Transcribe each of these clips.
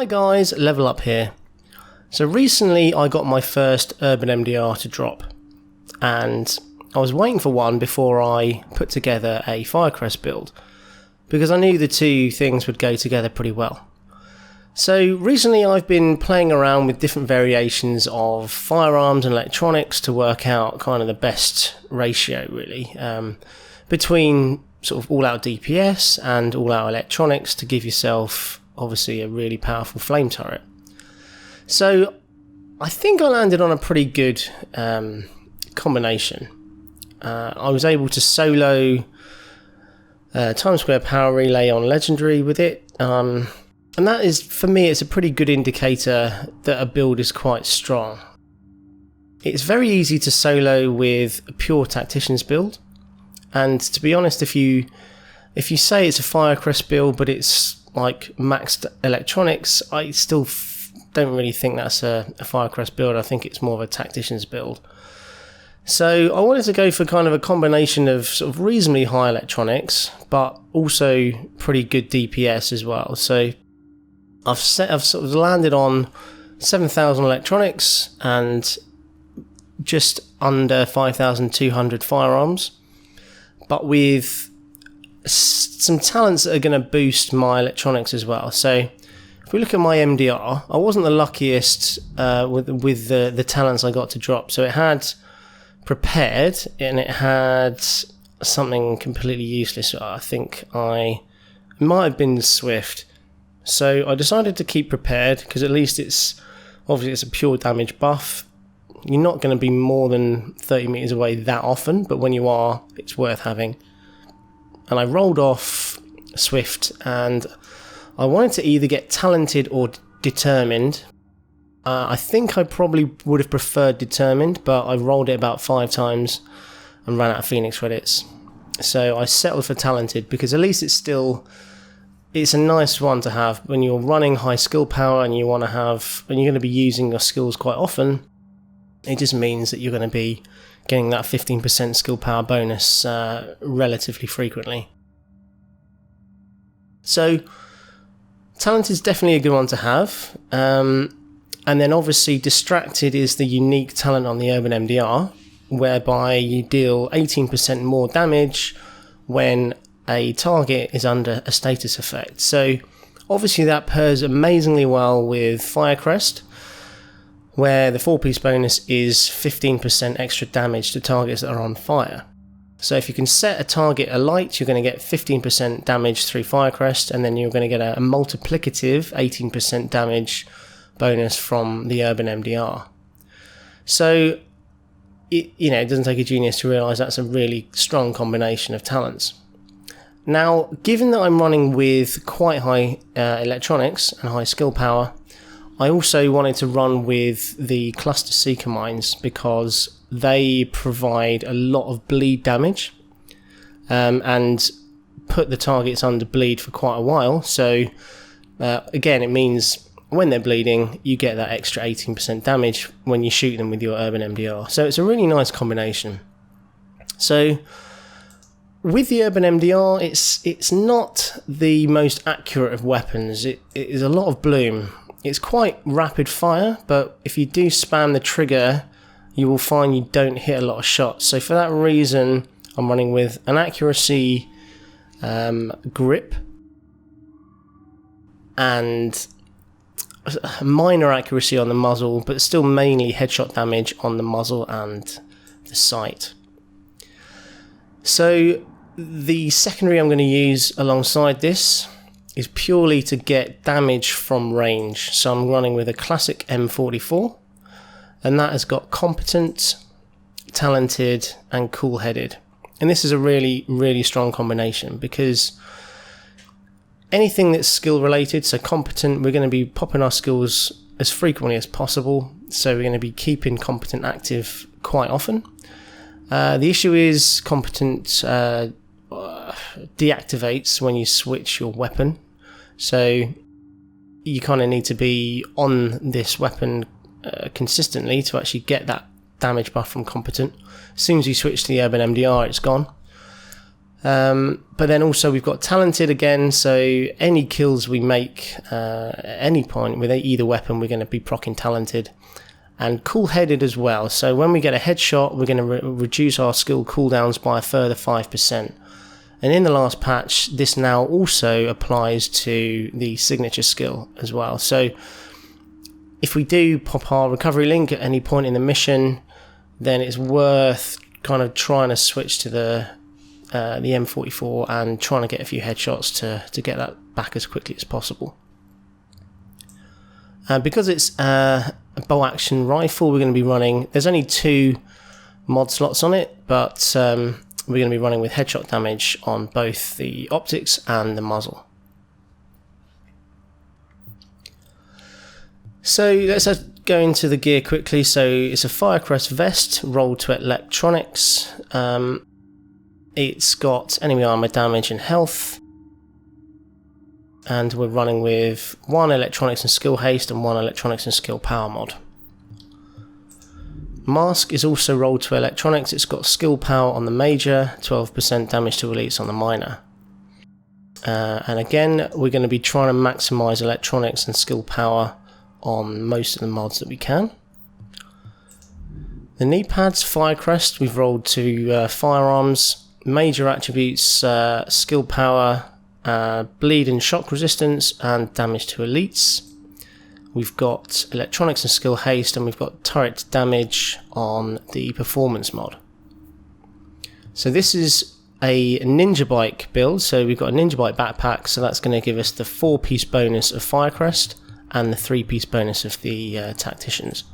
Hi guys, Level Up here. So recently I got my first Urban MDR to drop, and I was waiting for one before I put together a FireCrest build, because I knew the two things would go together pretty well. So recently I've been playing around with different variations of firearms and electronics to work out kind of the best ratio really, between sort of all-out DPS and all-out electronics to give yourself obviously a really powerful flame turret. So I think I landed on a pretty good combination. I was able to solo Times Square Power Relay on Legendary with it, and that is, for me, it's a pretty good indicator that a build is quite strong. It's very easy to solo with a pure Tactician's build, and to be honest, if you say it's a FireCrest build but it's like maxed electronics, I still don't really think that's a FireCrest build. I think it's more of a Tactician's build. So I wanted to go for kind of a combination of sort of reasonably high electronics but also pretty good DPS as well. So I've sort of landed on 7,000 electronics and just under 5,200 firearms, but with some talents that are going to boost my electronics as well. So if we look at my MDR, I wasn't the luckiest with the talents I got to drop. So it had Prepared and it had something completely useless. I think it might have been Swift. So I decided to keep Prepared because at least it's a pure damage buff. You're not going to be more than 30 meters away that often, but when you are, it's worth having. And I rolled off Swift, and I wanted to either get Talented or Determined. I think I probably would have preferred Determined, but I rolled it about 5 times and ran out of Phoenix credits. So I settled for Talented because at least it's a nice one to have when you're running high skill power and you're going to be using your skills quite often. It just means that you're going to be getting that 15% skill power bonus relatively frequently. So Talent is definitely a good one to have. And then obviously Distracted is the unique talent on the Urban MDR, whereby you deal 18% more damage when a target is under a status effect. So obviously that pairs amazingly well with FireCrest, where the 4-piece bonus is 15% extra damage to targets that are on fire. So if you can set a target alight, you're going to get 15% damage through FireCrest, and then you're going to get a multiplicative 18% damage bonus from the Urban MDR. So it doesn't take a genius to realise that's a really strong combination of talents. Now, given that I'm running with quite high electronics and high skill power, I also wanted to run with the Cluster Seeker Mines because they provide a lot of bleed damage and put the targets under bleed for quite a while. So again, it means when they're bleeding, you get that extra 18% damage when you shoot them with your Urban MDR. So it's a really nice combination. So with the Urban MDR, it's not the most accurate of weapons. It is a lot of bloom. It's quite rapid fire, but if you do spam the trigger, you will find you don't hit a lot of shots. So for that reason, I'm running with an accuracy grip and a minor accuracy on the muzzle, but still mainly headshot damage on the muzzle and the sight. So the secondary I'm going to use alongside this is purely to get damage from range. So I'm running with a classic M44, and that has got Competent, Talented and Cool-Headed. And this is a really, really strong combination because anything that's skill related, so Competent, we're going to be popping our skills as frequently as possible, so we're going to be keeping Competent active quite often. The issue is Competent deactivates when you switch your weapon, so you kind of need to be on this weapon consistently to actually get that damage buff from Competent. As soon as you switch to the Urban MDR, it's gone. But then also we've got talented again, so any kills we make at any point with either weapon, we're going to be proccing talented. And cool-headed as well, so when we get a headshot, we're going to reduce our skill cooldowns by a further 5%. And in the last patch, this now also applies to the signature skill as well. So if we do pop our recovery link at any point in the mission, then it's worth kind of trying to switch to the M44 and trying to get a few headshots to get that back as quickly as possible. Because it's a bow action rifle, we're going to be running, there's only 2 mod slots on it, but we're going to be running with headshot damage on both the optics and the muzzle. So let's go into the gear quickly. So it's a FireCrest vest rolled to electronics. It's got enemy armor damage and health. And we're running with 1 electronics and skill haste and 1 electronics and skill power mod. Mask is also rolled to electronics. It's got skill power on the major, 12% damage to elites on the minor. And again, we're going to be trying to maximize electronics and skill power on most of the mods that we can. The knee pads, FireCrest, we've rolled to firearms. Major attributes, skill power, bleed and shock resistance, and damage to elites. We've got electronics and skill haste, and we've got turret damage on the performance mod. So this is a ninja bike build. So we've got a ninja bike backpack, so that's going to give us the 4-piece bonus of FireCrest and the 3-piece bonus of the tacticians.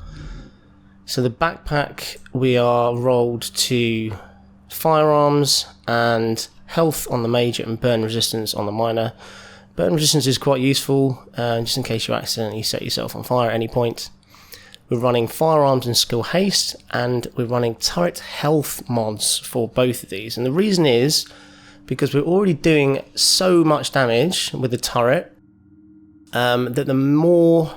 So the backpack, we are rolled to firearms and health on the major and burn resistance on the minor. Burn resistance is quite useful, just in case you accidentally set yourself on fire at any point. We're running firearms and skill haste, and we're running turret health mods for both of these. And the reason is because we're already doing so much damage with the turret that the more,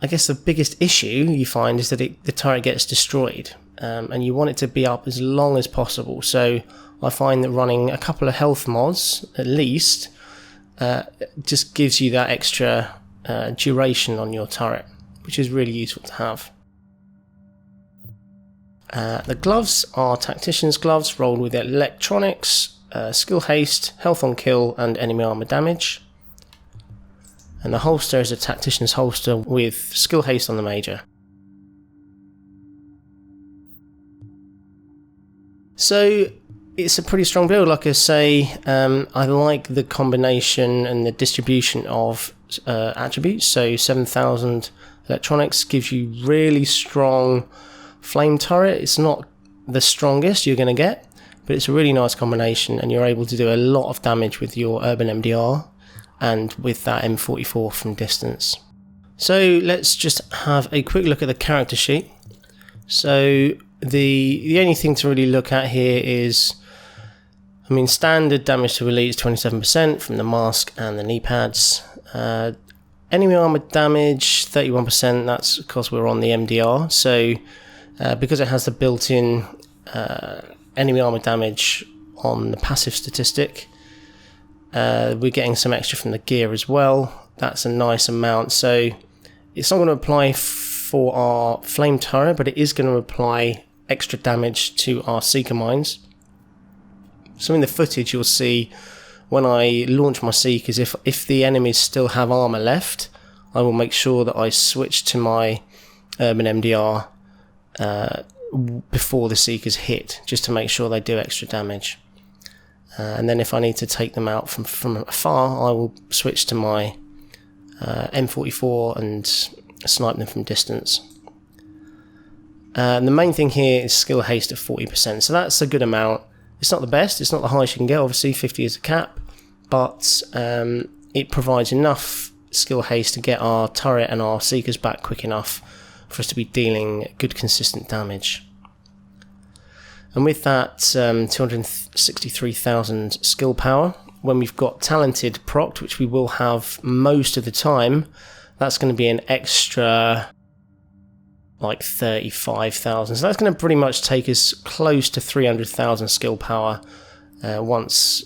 I guess the biggest issue you find is that the turret gets destroyed, and you want it to be up as long as possible. So I find that running a couple of health mods at least just gives you that extra duration on your turret, which is really useful to have. The gloves are tactician's gloves rolled with electronics, skill haste, health on kill, and enemy armor damage. And the holster is a tactician's holster with skill haste on the major. So it's a pretty strong build, like I say. I like the combination and the distribution of attributes. So 7,000 electronics gives you really strong flame turret. It's not the strongest you're going to get, but it's a really nice combination, and you're able to do a lot of damage with your Urban MDR and with that M44 from distance. So let's just have a quick look at the character sheet. So the only thing to really look at here is, I mean, standard damage to elites 27% from the mask and the knee pads. Enemy armor damage 31%, that's because we're on the MDR. So because it has the built-in enemy armor damage on the passive statistic, we're getting some extra from the gear as well. That's a nice amount. So it's not going to apply for our flame turret, but it is going to apply extra damage to our seeker mines. So in the footage you'll see when I launch my seekers, if the enemies still have armor left, I will make sure that I switch to my Urban MDR before the seekers hit, just to make sure they do extra damage. And then if I need to take them out from afar, I will switch to my M44 and snipe them from distance. And the main thing here is skill haste at 40%, so that's a good amount. It's not the best, it's not the highest you can get, obviously 50 is the cap, but it provides enough skill haste to get our turret and our seekers back quick enough for us to be dealing good consistent damage. And with that 263,000 skill power, when we've got talented procced, which we will have most of the time, that's going to be an extra like 35,000. So that's going to pretty much take us close to 300,000 skill power once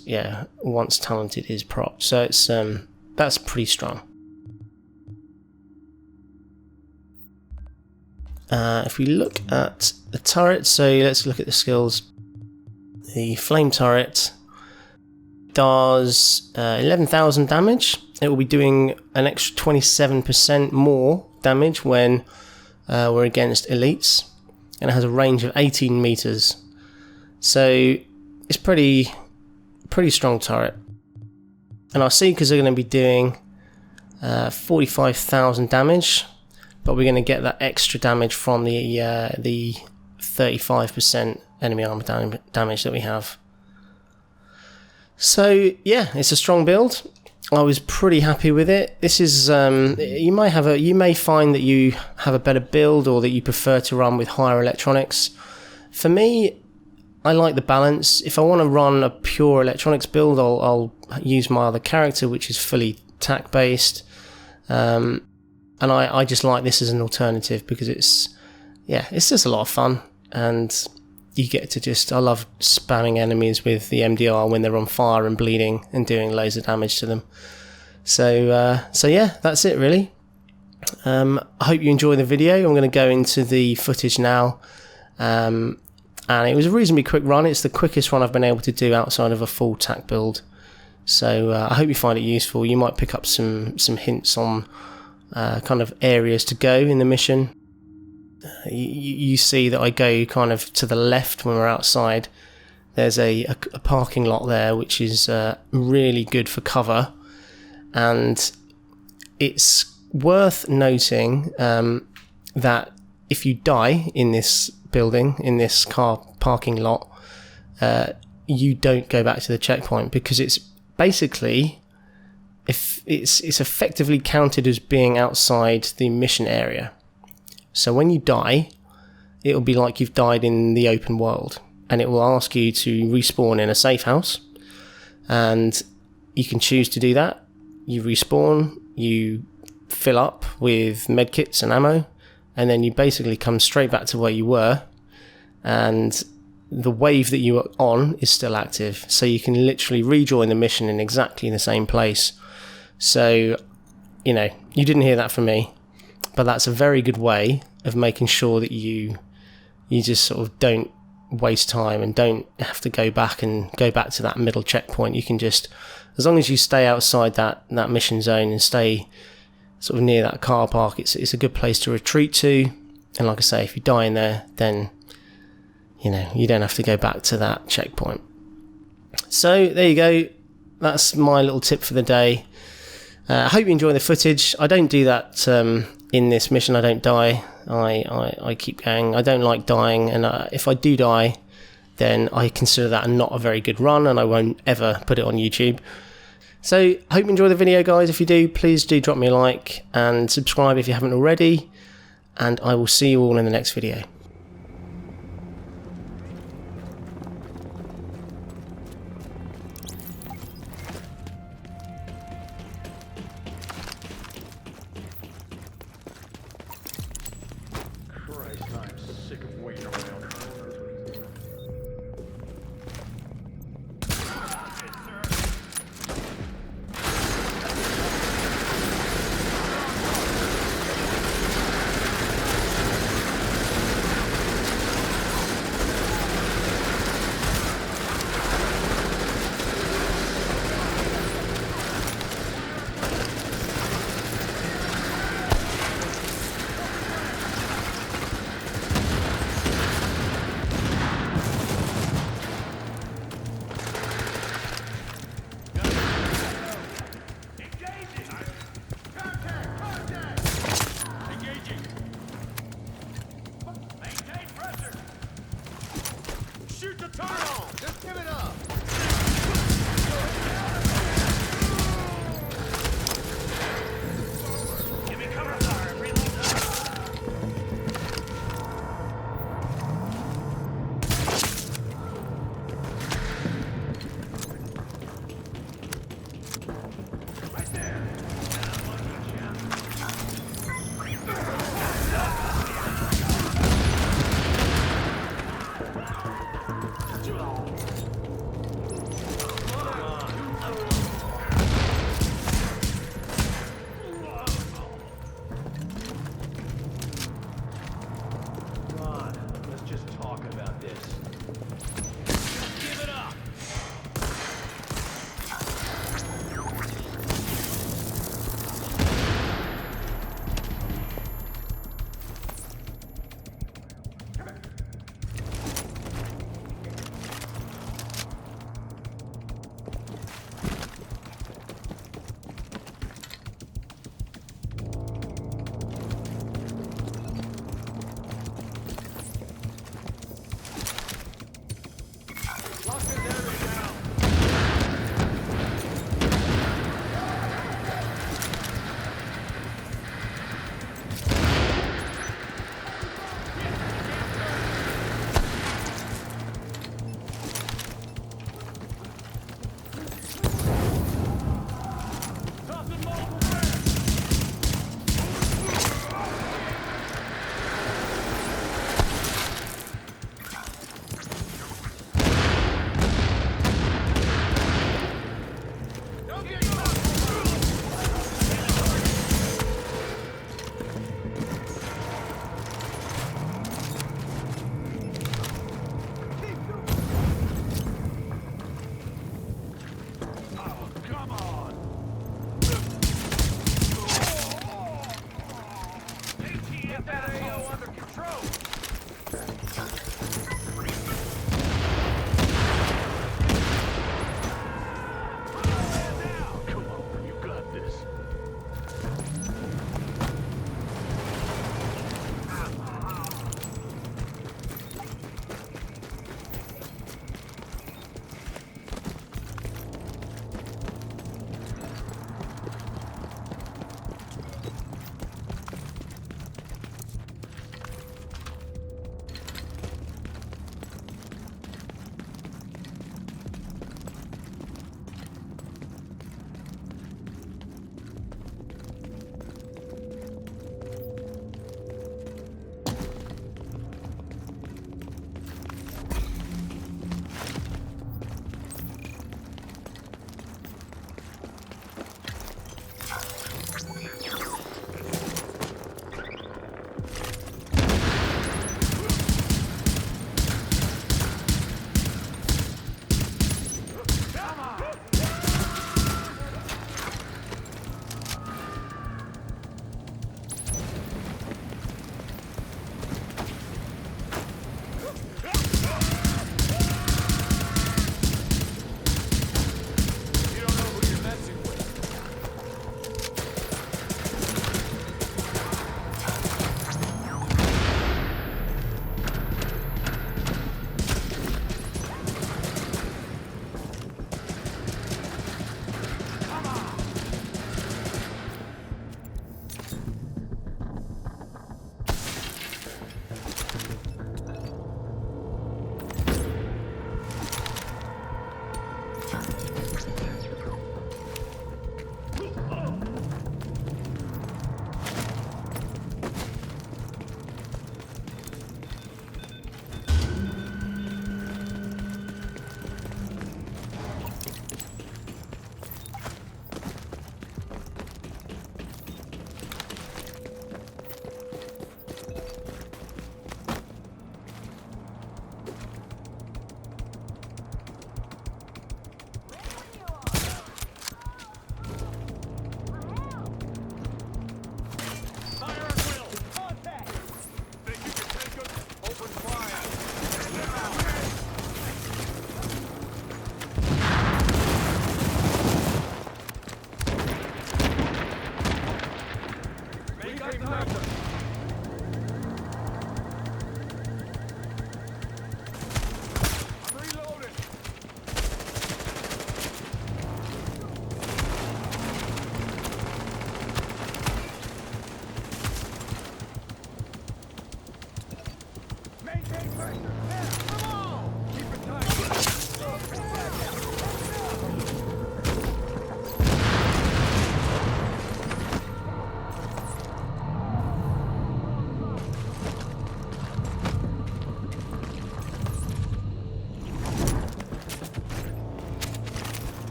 talented is propped. So it's that's pretty strong. If we look at the turret, so let's look at the skills. The flame turret does 11,000 damage. It will be doing an extra 27% more damage when we're against elites, and it has a range of 18 meters. So it's pretty strong turret. And our seekers are going to be doing 45,000 damage, but we're going to get that extra damage from the 35% enemy armor damage that we have. So yeah, it's a strong build. I was pretty happy with it. This is you may find that you have a better build, or that you prefer to run with higher electronics. For me, I like the balance. If I want to run a pure electronics build, I'll use my other character, which is fully tac based, and I just like this as an alternative because it's just a lot of fun, and you get to I love spamming enemies with the MDR when they're on fire and bleeding and doing loads of damage to them. So yeah, that's it really. I hope you enjoy the video. I'm going to go into the footage now. And it was a reasonably quick run. It's the quickest run I've been able to do outside of a full tac build. So I hope you find it useful. You might pick up some hints on kind of areas to go in the mission. You see that I go kind of to the left when we're outside. There's a parking lot there, which is really good for cover. And it's worth noting that if you die in this building, in this car parking lot, you don't go back to the checkpoint, because it's basically, if it's effectively counted as being outside the mission area. So when you die, it'll be like you've died in the open world, and it will ask you to respawn in a safe house, and you can choose to do that. You respawn, you fill up with medkits and ammo, and then you basically come straight back to where you were, and the wave that you were on is still active, so you can literally rejoin the mission in exactly the same place. So, you didn't hear that from me, but that's a very good way of making sure that you just sort of don't waste time and don't have to go back to that middle checkpoint. You can just, as long as you stay outside that mission zone and stay sort of near that car park, it's a good place to retreat to. And like I say, if you die in there, then you don't have to go back to that checkpoint. So there you go. That's my little tip for the day. I hope you enjoy the footage. I don't do that in this mission. I don't die. I keep going. I don't like dying, and if I do die, then I consider that not a very good run, and I won't ever put it on YouTube. So I hope you enjoy the video, guys. If you do, please do drop me a like and subscribe if you haven't already, and I will see you all in the next video.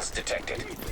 Hostiles detected.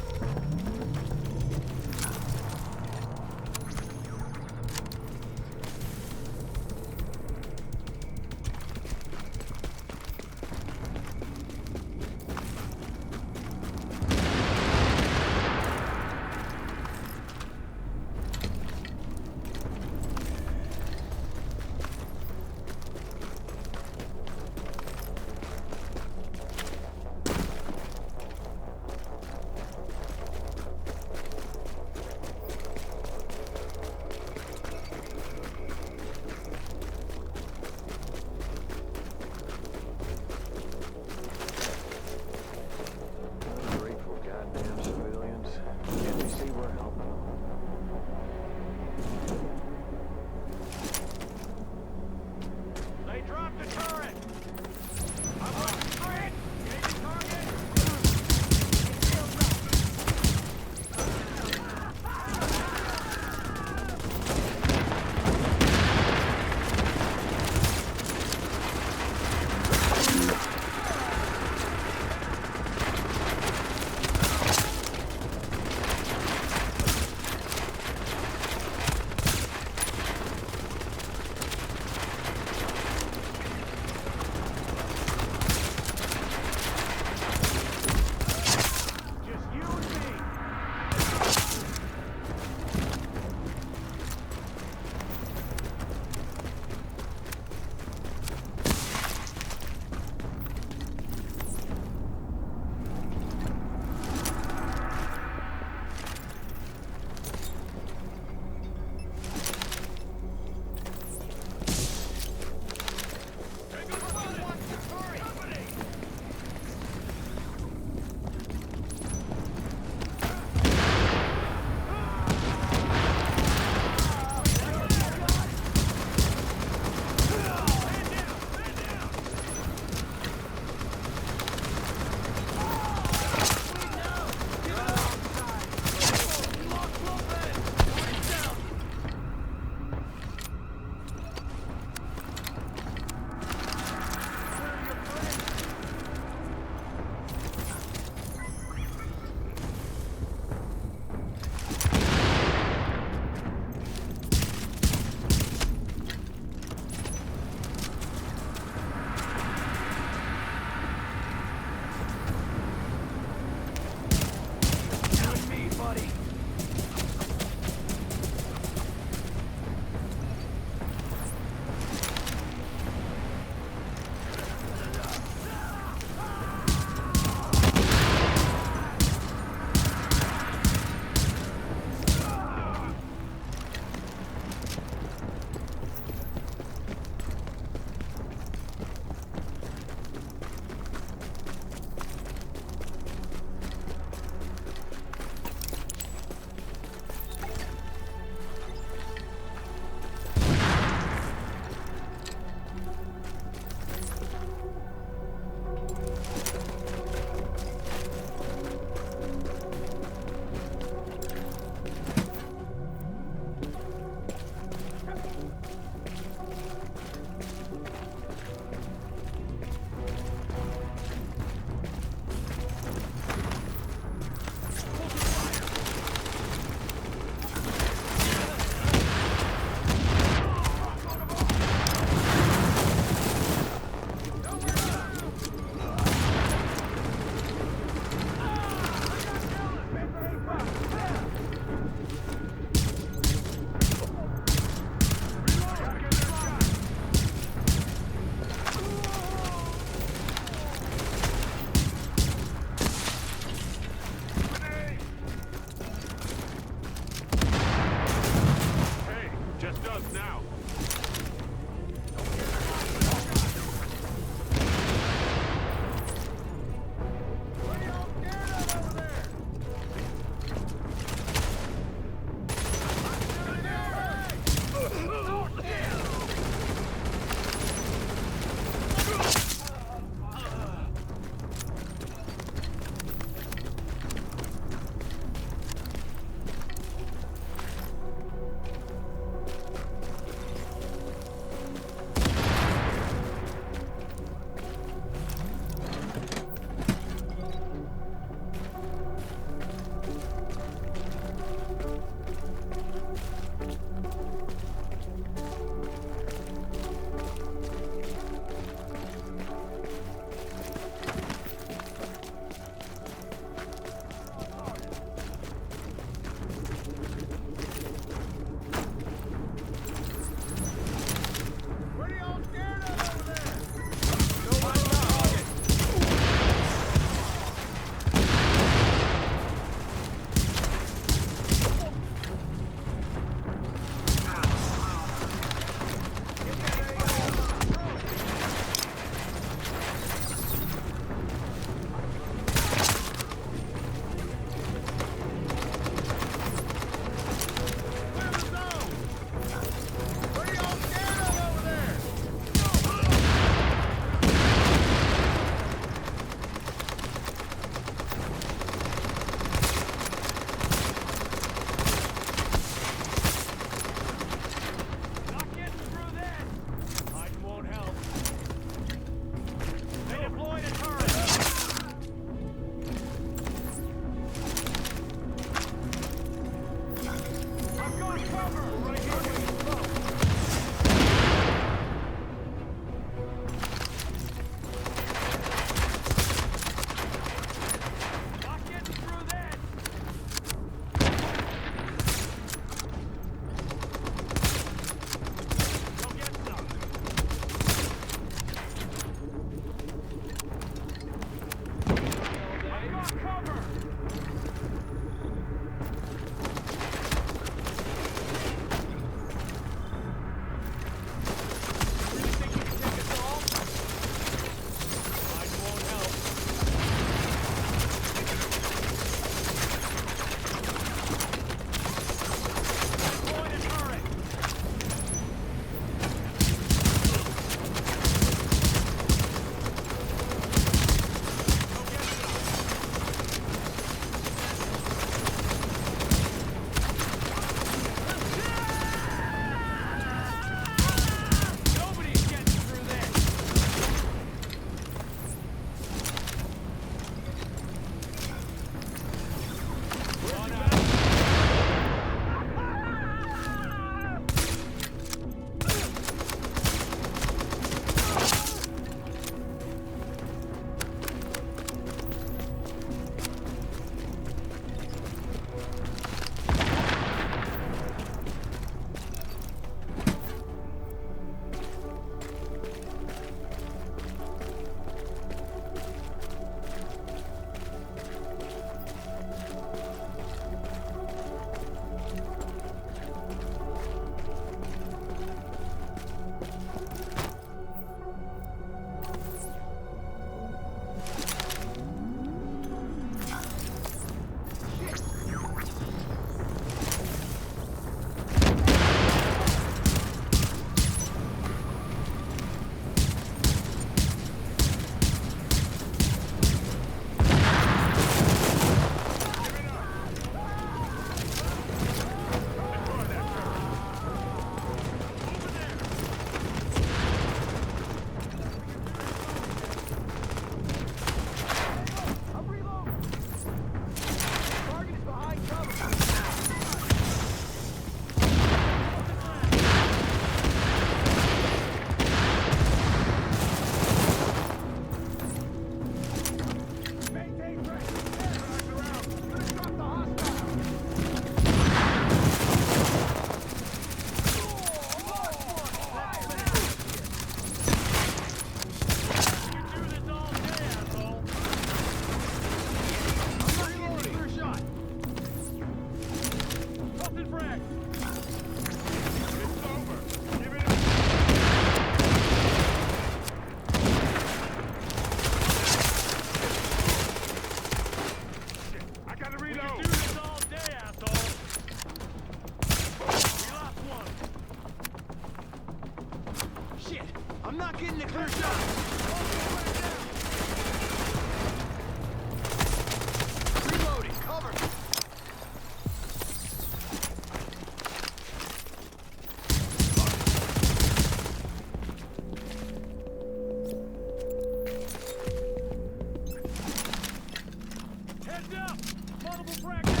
Heads up! Multiple fragments!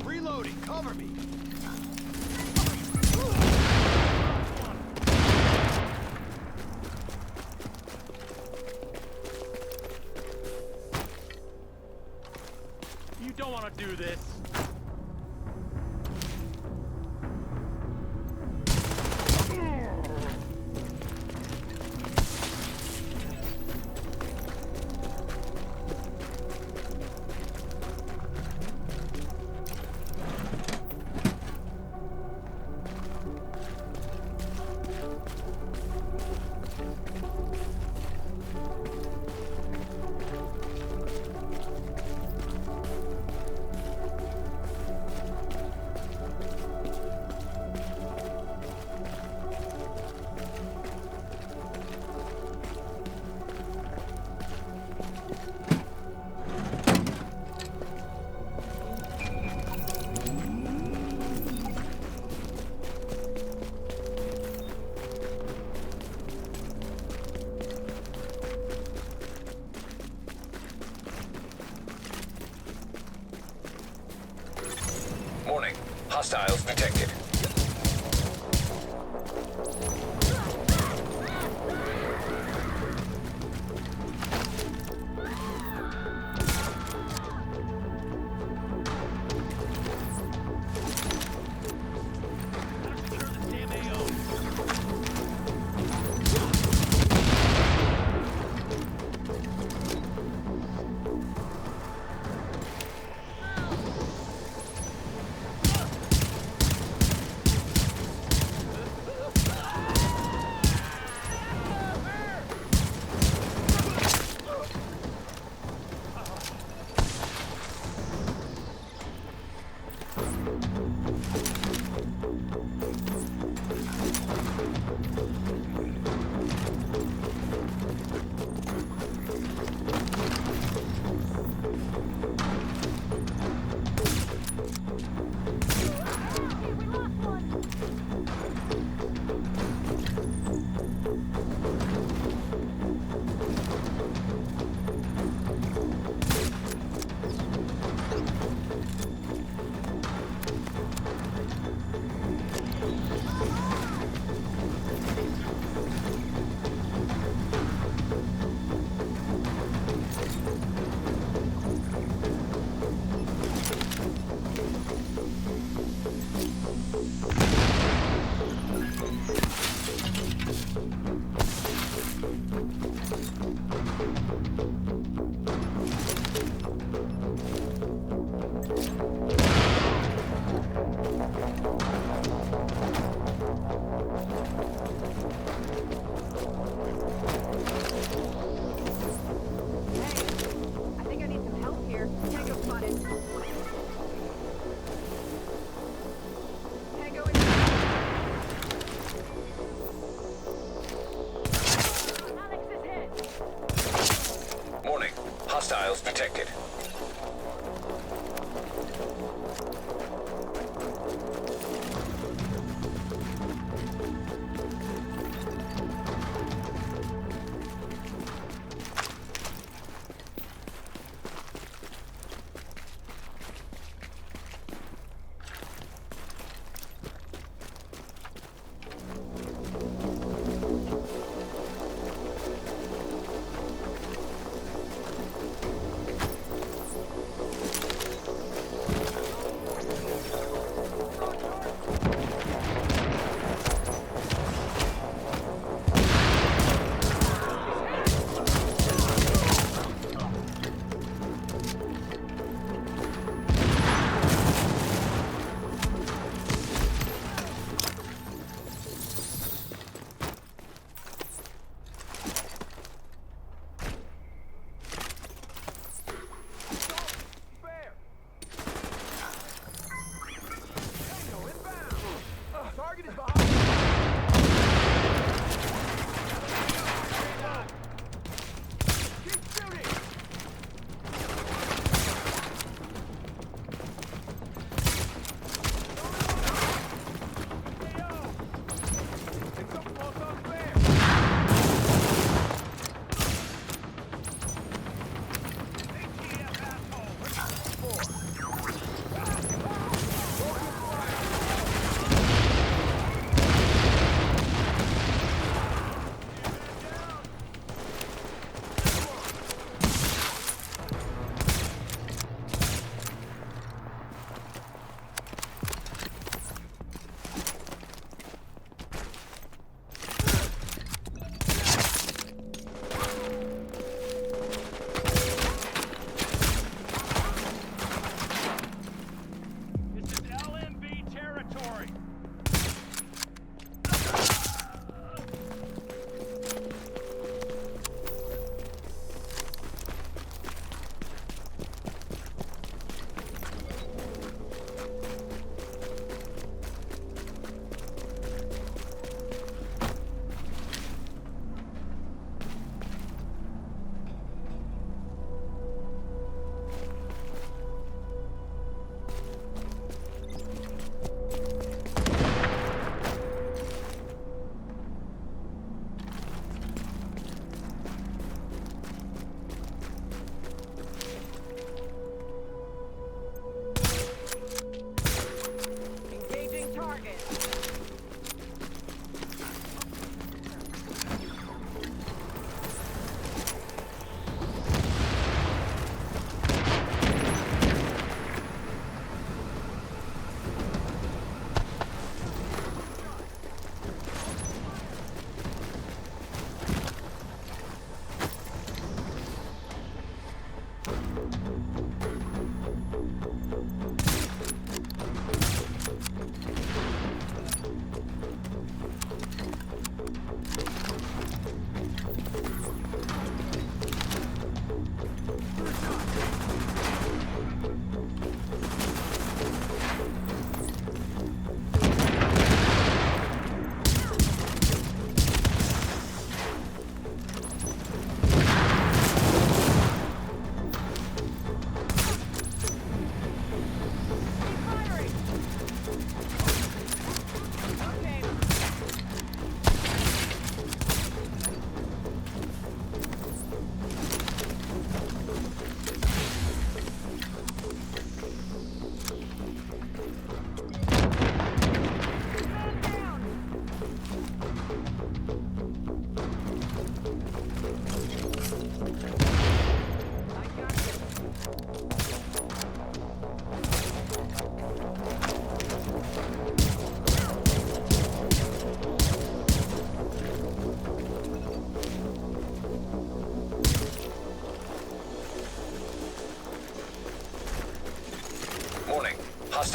Reloading, cover me! You don't want to do this! Warning. Hostiles detected. Secure this damn AO! I think I need some help here. Tango spotted. Tango is... Alex is hit! Warning. Hostiles detected.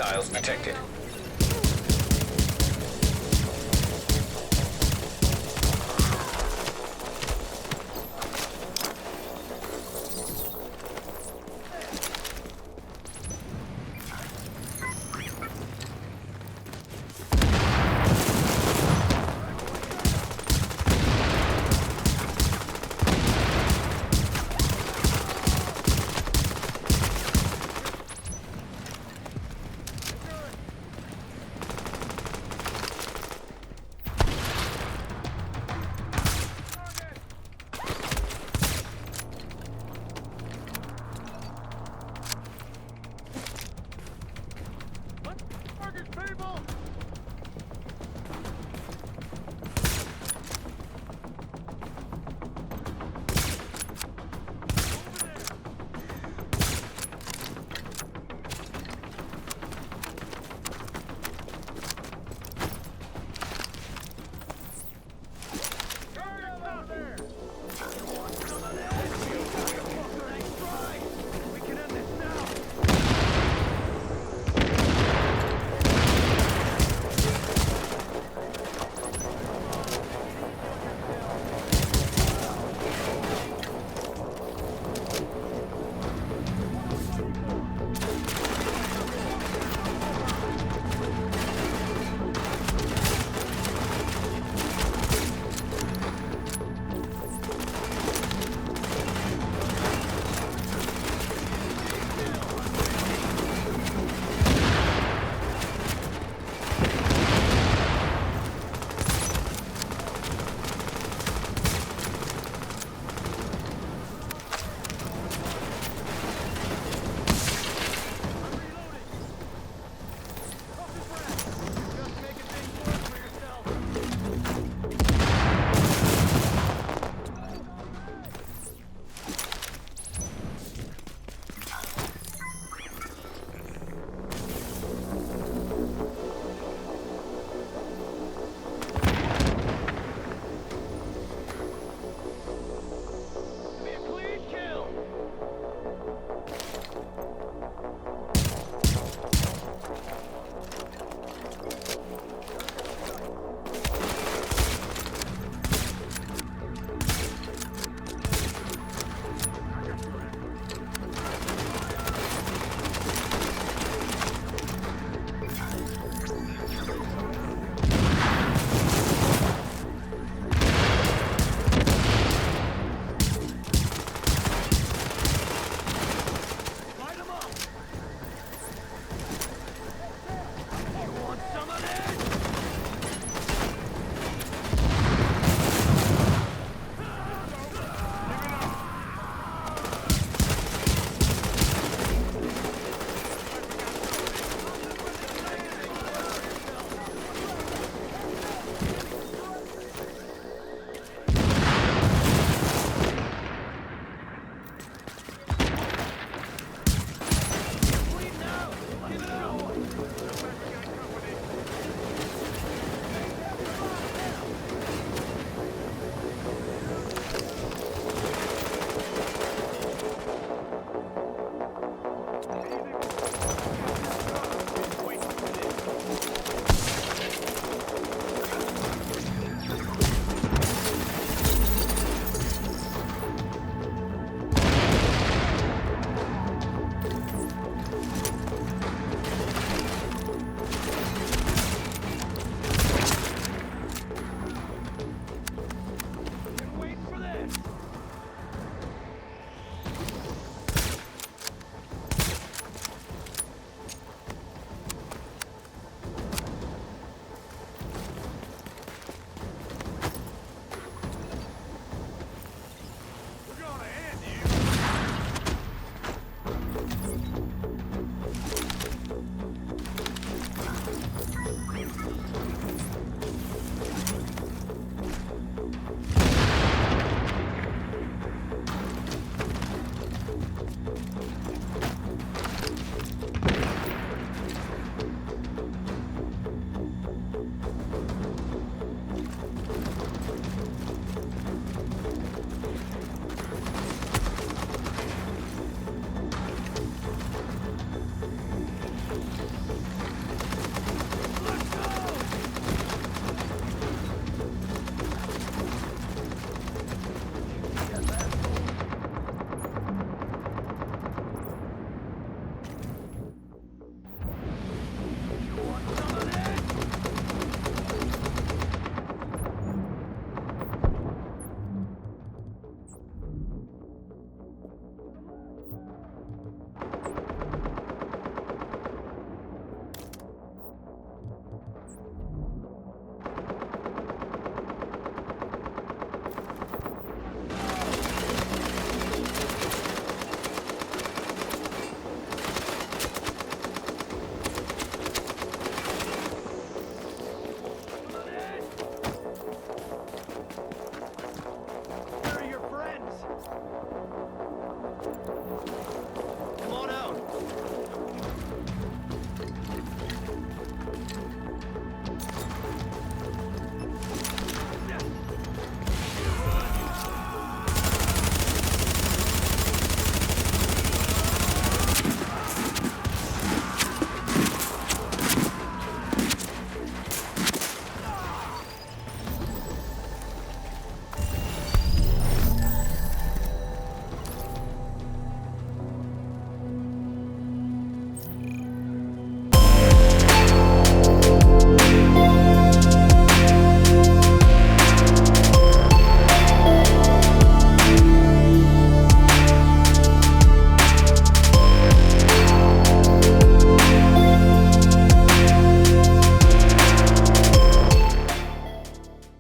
Hostiles detected. Let's target people! Target's out there! We can end this now! Just making things worse for yourself. Be a clean kill. Light 'em up. You want some of this? Bleeding out. Give it up. Been waiting for this. We're gonna end you.